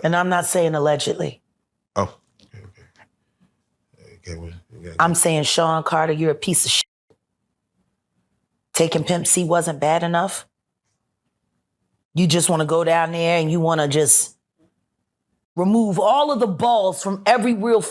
And I'm not saying allegedly. Oh. Okay. I'm saying, Sean Carter, you're a piece of shit. Taking Pimp C wasn't bad enough. You just want to go down there and you want to just remove all of the balls from every real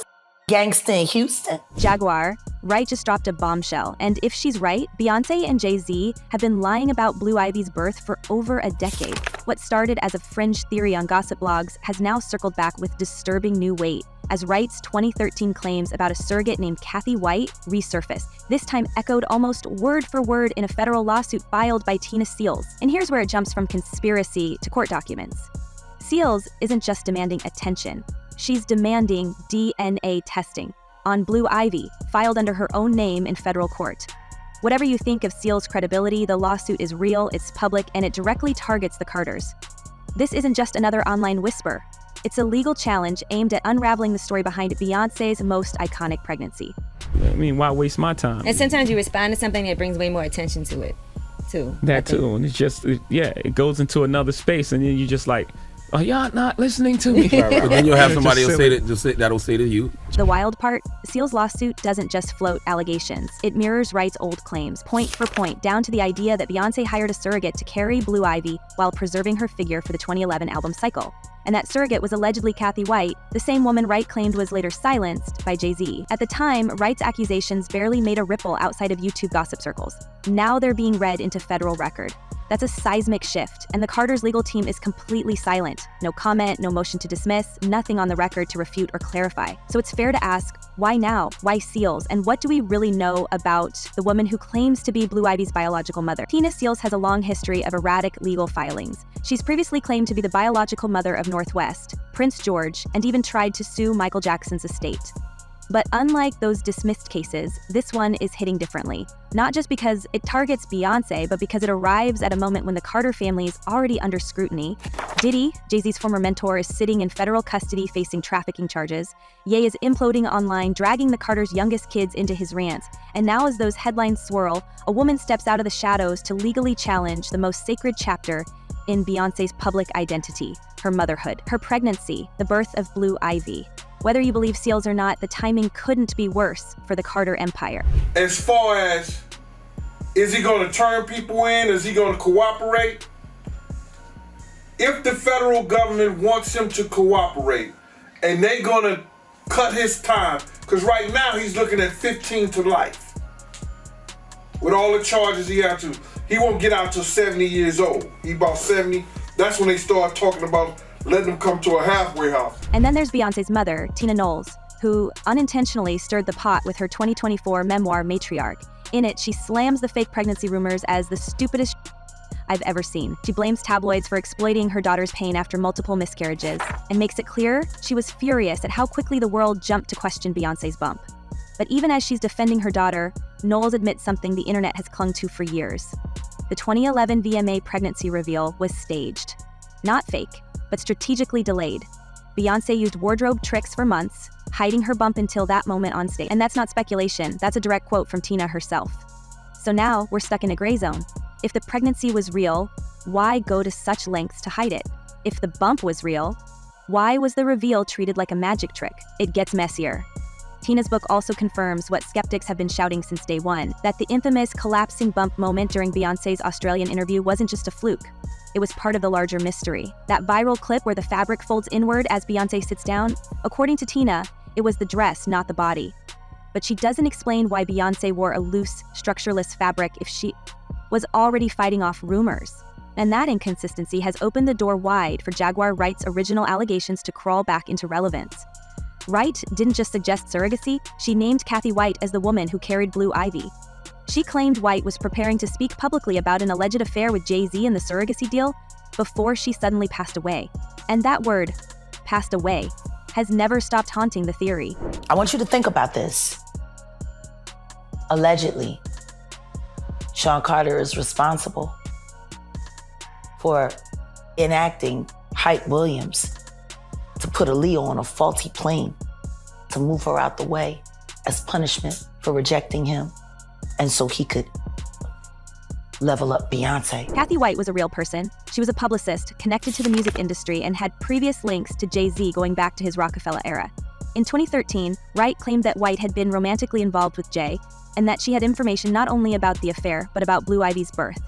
gangster in Houston. Jaguar Wright just dropped a bombshell, and if she's right, Beyoncé and Jay Z have been lying about Blue Ivy's birth for over a decade. What started as a fringe theory on gossip blogs has now circled back with disturbing new weight, as Wright's 2013 claims about a surrogate named Kathy White resurfaced, this time echoed almost word for word in a federal lawsuit filed by Tina Seals. And here's where it jumps from conspiracy to court documents. Seals isn't just demanding attention. She's demanding DNA testing on Blue Ivy, filed under her own name in federal court. Whatever you think of Seals' credibility, the lawsuit is real, it's public, and it directly targets the Carters. This isn't just another online whisper. It's a legal challenge aimed at unraveling the story behind Beyoncé's most iconic pregnancy. I mean, why waste my time? And sometimes you respond to something that brings way more attention to it, too. That too, and it's just, it goes into another space, and then you just like, are y'all not listening to me? Right. But then you'll have somebody that'll say to you. The wild part, Seals' lawsuit doesn't just float allegations. It mirrors Wright's old claims, point for point, down to the idea that Beyoncé hired a surrogate to carry Blue Ivy while preserving her figure for the 2011 album cycle. And that surrogate was allegedly Kathy White, the same woman Wright claimed was later silenced by Jay Z. At the time, Wright's accusations barely made a ripple outside of YouTube gossip circles. Now they're being read into federal record. That's a seismic shift, and the Carters' legal team is completely silent. No comment, no motion to dismiss, nothing on the record to refute or clarify. So it's fair to ask, why now? Why Seals? And what do we really know about the woman who claims to be Blue Ivy's biological mother? Tina Seals has a long history of erratic legal filings. She's previously claimed to be the biological mother of Northwest, Prince George, and even tried to sue Michael Jackson's estate. But unlike those dismissed cases, this one is hitting differently. Not just because it targets Beyoncé, but because it arrives at a moment when the Carter family is already under scrutiny. Diddy, Jay Z's former mentor, is sitting in federal custody facing trafficking charges. Ye is imploding online, dragging the Carters' youngest kids into his rants. And now as those headlines swirl, a woman steps out of the shadows to legally challenge the most sacred chapter in Beyoncé's public identity, her motherhood, her pregnancy, the birth of Blue Ivy. Whether you believe Seals or not, the timing couldn't be worse for the Carter empire. As far as, is he going to turn people in? Is he going to cooperate? If the federal government wants him to cooperate and they're going to cut his time, because right now he's looking at 15 to life. With all the charges he has to, he won't get out till 70 years old. He about 70, that's when they start talking about letting him come to a halfway house. And then there's Beyoncé's mother, Tina Knowles, who unintentionally stirred the pot with her 2024 memoir, Matriarch. In it, she slams the fake pregnancy rumors as the stupidest I've ever seen. She blames tabloids for exploiting her daughter's pain after multiple miscarriages, and makes it clear she was furious at how quickly the world jumped to question Beyoncé's bump. But even as she's defending her daughter, Knowles admits something the internet has clung to for years. The 2011 VMA pregnancy reveal was staged. Not fake, but strategically delayed. Beyoncé used wardrobe tricks for months, hiding her bump until that moment on stage. And that's not speculation, that's a direct quote from Tina herself. So now we're stuck in a gray zone. If the pregnancy was real, why go to such lengths to hide it? If the bump was real, why was the reveal treated like a magic trick? It gets messier. Tina's book also confirms what skeptics have been shouting since day one, that the infamous collapsing bump moment during Beyoncé's Australian interview wasn't just a fluke. It was part of the larger mystery. That viral clip where the fabric folds inward as Beyoncé sits down, according to Tina, it was the dress, not the body. But she doesn't explain why Beyoncé wore a loose, structureless fabric if she was already fighting off rumors. And that inconsistency has opened the door wide for Jaguar Wright's original allegations to crawl back into relevance. Wright didn't just suggest surrogacy, she named Kathy White as the woman who carried Blue Ivy. She claimed White was preparing to speak publicly about an alleged affair with Jay Z and the surrogacy deal before she suddenly passed away. And that word, passed away, has never stopped haunting the theory. I want you to think about this. Allegedly, Sean Carter is responsible for enacting Hype Williams to put Aaliyah on a faulty plane to move her out the way as punishment for rejecting him, and so he could level up Beyonce. Kathy White was a real person. She was a publicist connected to the music industry and had previous links to Jay Z going back to his Rockefeller era. In 2013, Wright claimed that White had been romantically involved with Jay, and that she had information not only about the affair, but about Blue Ivy's birth.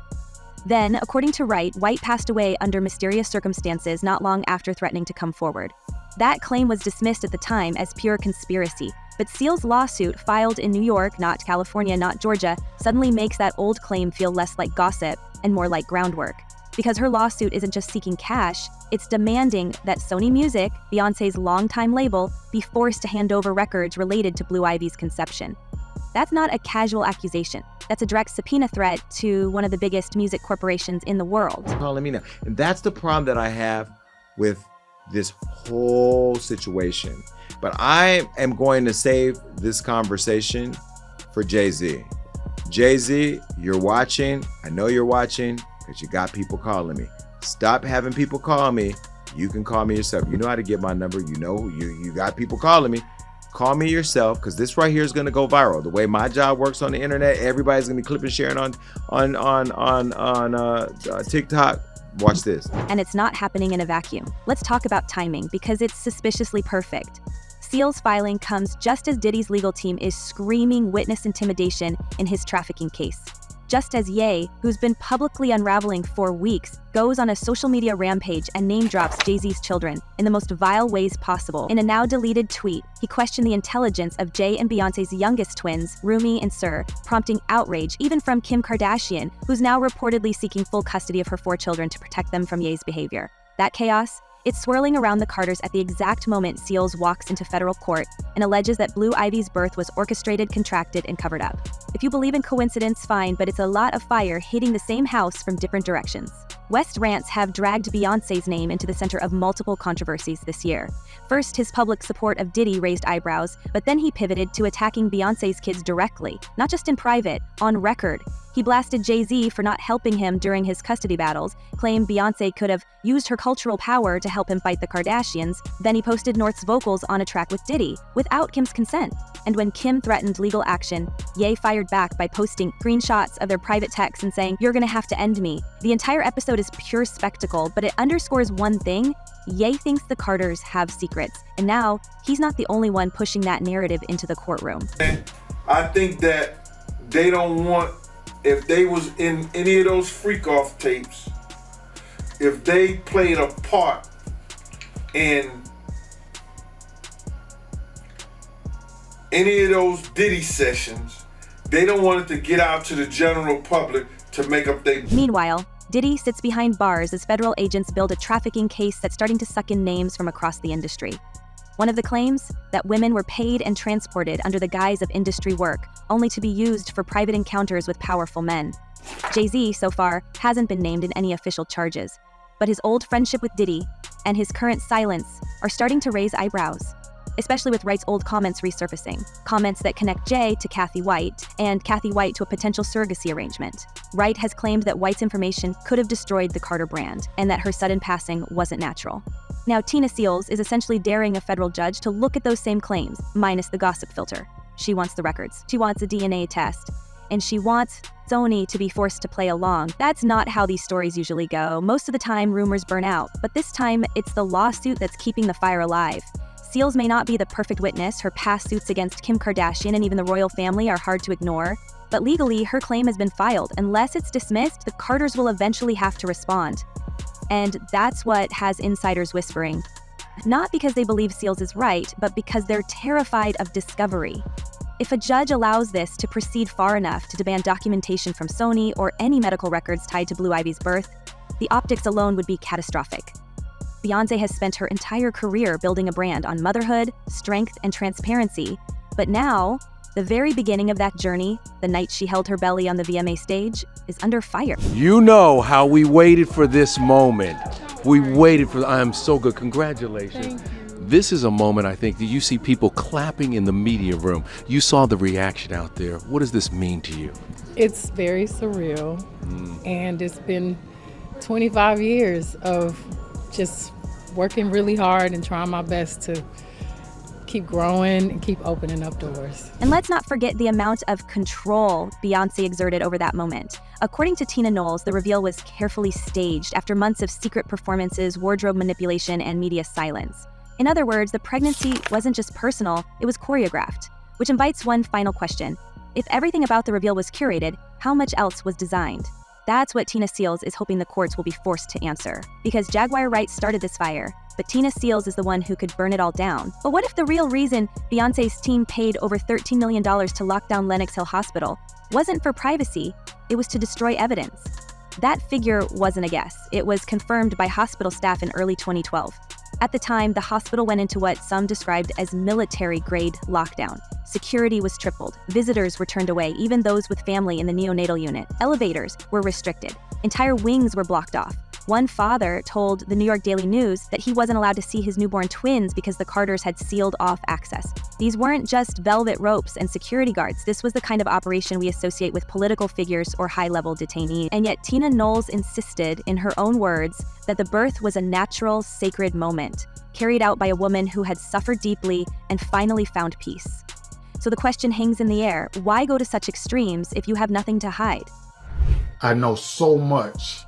Then, according to Wright, White passed away under mysterious circumstances not long after threatening to come forward. That claim was dismissed at the time as pure conspiracy, but Seal's lawsuit, filed in New York, not California, not Georgia, suddenly makes that old claim feel less like gossip and more like groundwork. Because her lawsuit isn't just seeking cash, it's demanding that Sony Music, Beyoncé's longtime label, be forced to hand over records related to Blue Ivy's conception. That's not a casual accusation. That's a direct subpoena threat to one of the biggest music corporations in the world. Calling me now. And that's the problem that I have with this whole situation. But I am going to save this conversation for Jay Z. Jay Z, you're watching. I know you're watching because you got people calling me. Stop having people call me. You can call me yourself. You know how to get my number. You know you got people calling me. Call me yourself, because this right here is going to go viral. The way my job works on the internet, everybody's going to be clipping and sharing on TikTok. Watch this. And it's not happening in a vacuum. Let's talk about timing, because it's suspiciously perfect. Seal's filing comes just as Diddy's legal team is screaming witness intimidation in his trafficking case. Just as Ye, who's been publicly unraveling for weeks, goes on a social media rampage and name drops Jay Z's children in the most vile ways possible. In a now deleted tweet, he questioned the intelligence of Jay and Beyonce's youngest twins, Rumi and Sur, prompting outrage even from Kim Kardashian, who's now reportedly seeking full custody of her 4 children to protect them from Ye's behavior. That chaos? It's swirling around the Carters at the exact moment Seals walks into federal court and alleges that Blue Ivy's birth was orchestrated, contracted, and covered up. If you believe in coincidence, fine, but it's a lot of fire hitting the same house from different directions. West rants have dragged Beyoncé's name into the center of multiple controversies this year. First, his public support of Diddy raised eyebrows, but then he pivoted to attacking Beyoncé's kids directly, not just in private, on record. He blasted Jay Z for not helping him during his custody battles, claimed Beyoncé could have used her cultural power to help him fight the Kardashians. Then he posted North's vocals on a track with Diddy, without Kim's consent. And when Kim threatened legal action, Ye fired back by posting screenshots of their private texts and saying, "You're gonna have to end me." The entire episode is pure spectacle, but it underscores one thing: Ye thinks the Carters have secrets, and now he's not the only one pushing that narrative into the courtroom. I think that they don't want, if they was in any of those freak-off tapes, if they played a part in any of those Diddy sessions, they don't want it to get out to the general public to make up their... Meanwhile, Diddy sits behind bars as federal agents build a trafficking case that's starting to suck in names from across the industry. One of the claims? That women were paid and transported under the guise of industry work, only to be used for private encounters with powerful men. Jay Z, so far, hasn't been named in any official charges, but his old friendship with Diddy and his current silence are starting to raise eyebrows, especially with Wright's old comments resurfacing, comments that connect Jay to Kathy White and Kathy White to a potential surrogacy arrangement. Wright has claimed that White's information could have destroyed the Carter brand and that her sudden passing wasn't natural. Now, Tina Seals is essentially daring a federal judge to look at those same claims, minus the gossip filter. She wants the records. She wants a DNA test. And she wants Sony to be forced to play along. That's not how these stories usually go. Most of the time, rumors burn out. But this time, it's the lawsuit that's keeping the fire alive. Seals may not be the perfect witness. Her past suits against Kim Kardashian and even the royal family are hard to ignore. But legally, her claim has been filed. Unless it's dismissed, the Carters will eventually have to respond. And that's what has insiders whispering. Not because they believe Seals is right, but because they're terrified of discovery. If a judge allows this to proceed far enough to demand documentation from Sony or any medical records tied to Blue Ivy's birth, the optics alone would be catastrophic. Beyoncé has spent her entire career building a brand on motherhood, strength, and transparency, but now, the very beginning of that journey, the night she held her belly on the VMA stage, is under fire. You know how we waited for this moment. We waited for, I am so good, congratulations. This is a moment, I think, that you see people clapping in the media room. You saw the reaction out there. What does this mean to you? It's very surreal, and it's been 25 years of just working really hard and trying my best to keep growing and keep opening up doors. And let's not forget the amount of control Beyoncé exerted over that moment. According to Tina Knowles, the reveal was carefully staged after months of secret performances, wardrobe manipulation, and media silence. In other words, the pregnancy wasn't just personal, it was choreographed. Which invites one final question. If everything about the reveal was curated, how much else was designed? That's what Tina Seals is hoping the courts will be forced to answer. Because Jaguar Wright started this fire, but Tina Seals is the one who could burn it all down. But what if the real reason Beyoncé's team paid over $13 million to lock down Lenox Hill Hospital wasn't for privacy, it was to destroy evidence? That figure wasn't a guess. It was confirmed by hospital staff in early 2012. At the time, the hospital went into what some described as military-grade lockdown. Security was tripled. Visitors were turned away, even those with family in the neonatal unit. Elevators were restricted. Entire wings were blocked off. One father told the New York Daily News that he wasn't allowed to see his newborn twins because the Carters had sealed off access. These weren't just velvet ropes and security guards. This was the kind of operation we associate with political figures or high-level detainees. And yet Tina Knowles insisted, in her own words, that the birth was a natural, sacred moment, carried out by a woman who had suffered deeply and finally found peace. So the question hangs in the air. Why go to such extremes if you have nothing to hide? I know so much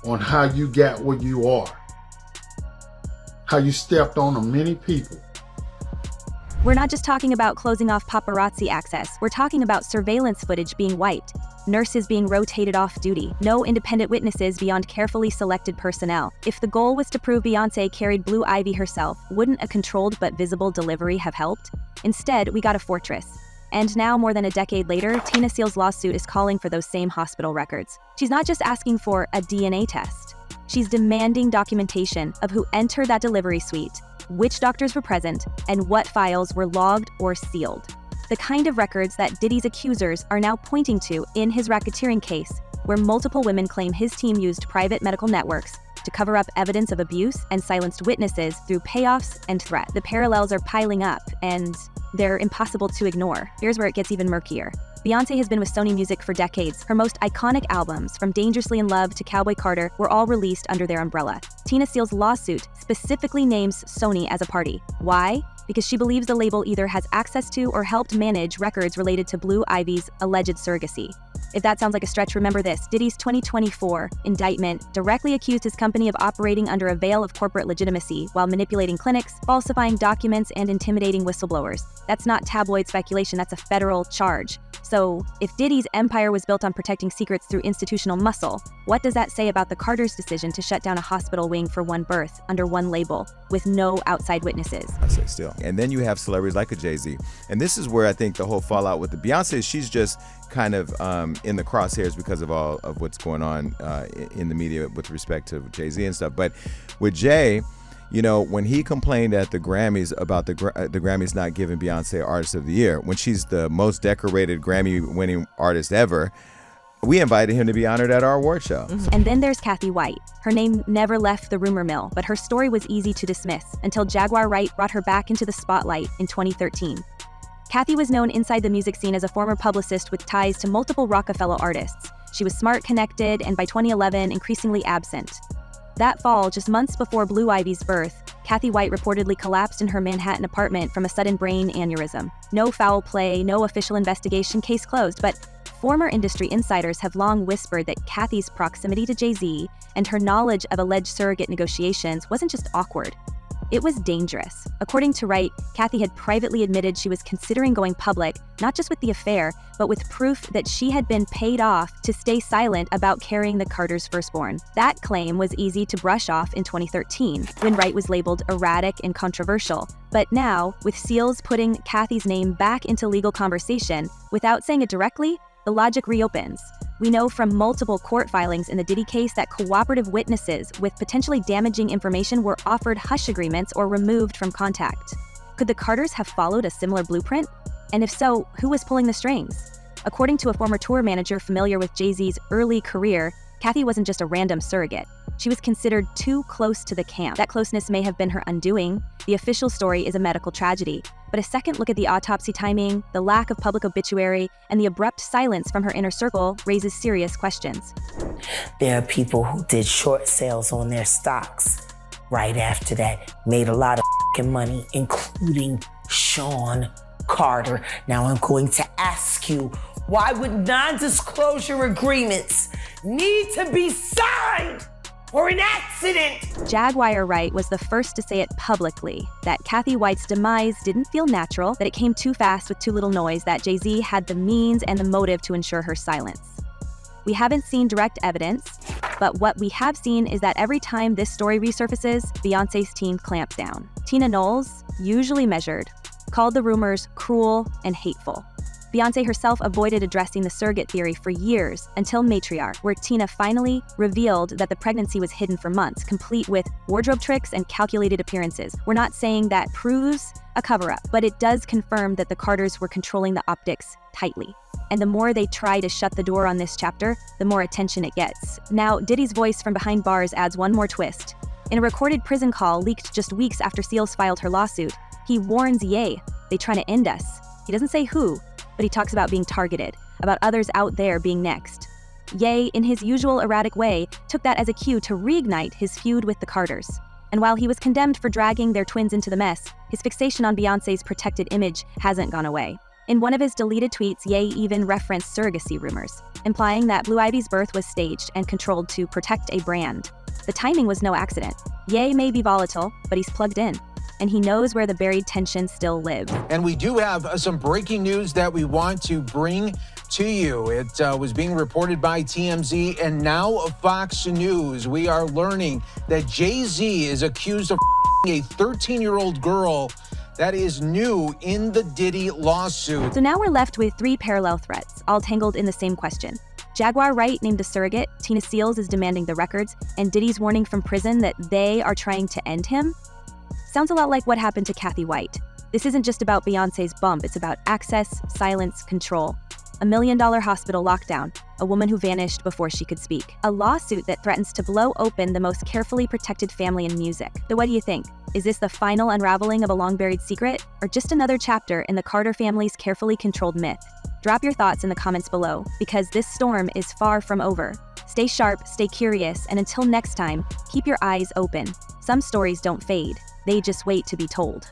on how you got where you are, how you stepped on many people. We're not just talking about closing off paparazzi access. We're talking about surveillance footage being wiped, nurses being rotated off duty, no independent witnesses beyond carefully selected personnel. If the goal was to prove Beyoncé carried Blue Ivy herself, wouldn't a controlled but visible delivery have helped? Instead, we got a fortress. And now, more than a decade later, Tina Seals' lawsuit is calling for those same hospital records. She's not just asking for a DNA test. She's demanding documentation of who entered that delivery suite, which doctors were present, and what files were logged or sealed. The kind of records that Diddy's accusers are now pointing to in his racketeering case, where multiple women claim his team used private medical networks to cover up evidence of abuse and silenced witnesses through payoffs and threats. The parallels are piling up, and they're impossible to ignore. Here's where it gets even murkier. Beyoncé has been with Sony Music for decades. Her most iconic albums, from Dangerously in Love to Cowboy Carter, were all released under their umbrella. Tina Seals' lawsuit specifically names Sony as a party. Why? Because she believes the label either has access to or helped manage records related to Blue Ivy's alleged surrogacy. If that sounds like a stretch, remember this. Diddy's 2024 indictment directly accused his company of operating under a veil of corporate legitimacy while manipulating clinics, falsifying documents, and intimidating whistleblowers. That's not tabloid speculation, that's a federal charge. So, if Diddy's empire was built on protecting secrets through institutional muscle, what does that say about the Carters' decision to shut down a hospital wing for one birth under one label with no outside witnesses? I say still. And then you have celebrities like a Jay Z. And this is where I think the whole fallout with the Beyonce, she's just kind of in the crosshairs because of all of what's going on in the media with respect to Jay Z and stuff. But with Jay, you know, when he complained at the Grammys about the Grammys not giving Beyonce Artist of the Year, when she's the most decorated Grammy-winning artist ever, we invited him to be honored at our award show. And then there's Kathy White. Her name never left the rumor mill, but her story was easy to dismiss until Jaguar Wright brought her back into the spotlight in 2013. Kathy was known inside the music scene as a former publicist with ties to multiple Rockefeller artists. She was smart, connected, and by 2011, increasingly absent. That fall, just months before Blue Ivy's birth, Kathy White reportedly collapsed in her Manhattan apartment from a sudden brain aneurysm. No foul play, no official investigation, case closed, but former industry insiders have long whispered that Kathy's proximity to Jay Z and her knowledge of alleged surrogate negotiations wasn't just awkward. It was dangerous. According to Wright, Kathy had privately admitted she was considering going public, not just with the affair, but with proof that she had been paid off to stay silent about carrying the Carters' firstborn. That claim was easy to brush off in 2013, when Wright was labeled erratic and controversial. But now, with Seals putting Kathy's name back into legal conversation, without saying it directly, the logic reopens. We know from multiple court filings in the Diddy case that cooperative witnesses with potentially damaging information were offered hush agreements or removed from contact. Could the Carters have followed a similar blueprint? And if so, who was pulling the strings? According to a former tour manager familiar with Jay Z's early career, Kathy wasn't just a random surrogate. She was considered too close to the camp. That closeness may have been her undoing. The official story is a medical tragedy. But a second look at the autopsy timing, the lack of public obituary, and the abrupt silence from her inner circle raises serious questions. There are people who did short sales on their stocks right after that, made a lot of money, including Sean Carter. Now I'm going to ask you, why would non-disclosure agreements need to be signed for an accident? Jaguar Wright was the first to say it publicly, that Kathy White's demise didn't feel natural, that it came too fast with too little noise, that Jay Z had the means and the motive to ensure her silence. We haven't seen direct evidence, but what we have seen is that every time this story resurfaces, Beyonce's team clamps down. Tina Knowles, usually measured, called the rumors cruel and hateful. Beyoncé herself avoided addressing the surrogate theory for years until Matriarch, where Tina finally revealed that the pregnancy was hidden for months, complete with wardrobe tricks and calculated appearances. We're not saying that proves a cover-up, but it does confirm that the Carters were controlling the optics tightly. And the more they try to shut the door on this chapter, the more attention it gets. Now, Diddy's voice from behind bars adds one more twist. In a recorded prison call leaked just weeks after Seals filed her lawsuit, he warns Ye, "They trying to end us." He doesn't say who, but he talks about being targeted, about others out there being next. Ye, in his usual erratic way, took that as a cue to reignite his feud with the Carters. And while he was condemned for dragging their twins into the mess, his fixation on Beyoncé's protected image hasn't gone away. In one of his deleted tweets, Ye even referenced surrogacy rumors, implying that Blue Ivy's birth was staged and controlled to protect a brand. The timing was no accident. Ye may be volatile, but he's plugged in, and he knows where the buried tension still lives. And we do have some breaking news that we want to bring to you. It was being reported by TMZ and now Fox News. We are learning that Jay Z is accused of a 13-year-old girl. That is new in the Diddy lawsuit. So now we're left with three parallel threats, all tangled in the same question. Jaguar Wright named a surrogate, Tina Seals is demanding the records, and Diddy's warning from prison that they are trying to end him? Sounds a lot like what happened to Kathy White. This isn't just about Beyoncé's bump, it's about access, silence, control. $1 million hospital lockdown, a woman who vanished before she could speak. A lawsuit that threatens to blow open the most carefully protected family in music. So what do you think? Is this the final unraveling of a long-buried secret, or just another chapter in the Carter family's carefully controlled myth? Drop your thoughts in the comments below, because this storm is far from over. Stay sharp, stay curious, and until next time, keep your eyes open. Some stories don't fade, they just wait to be told.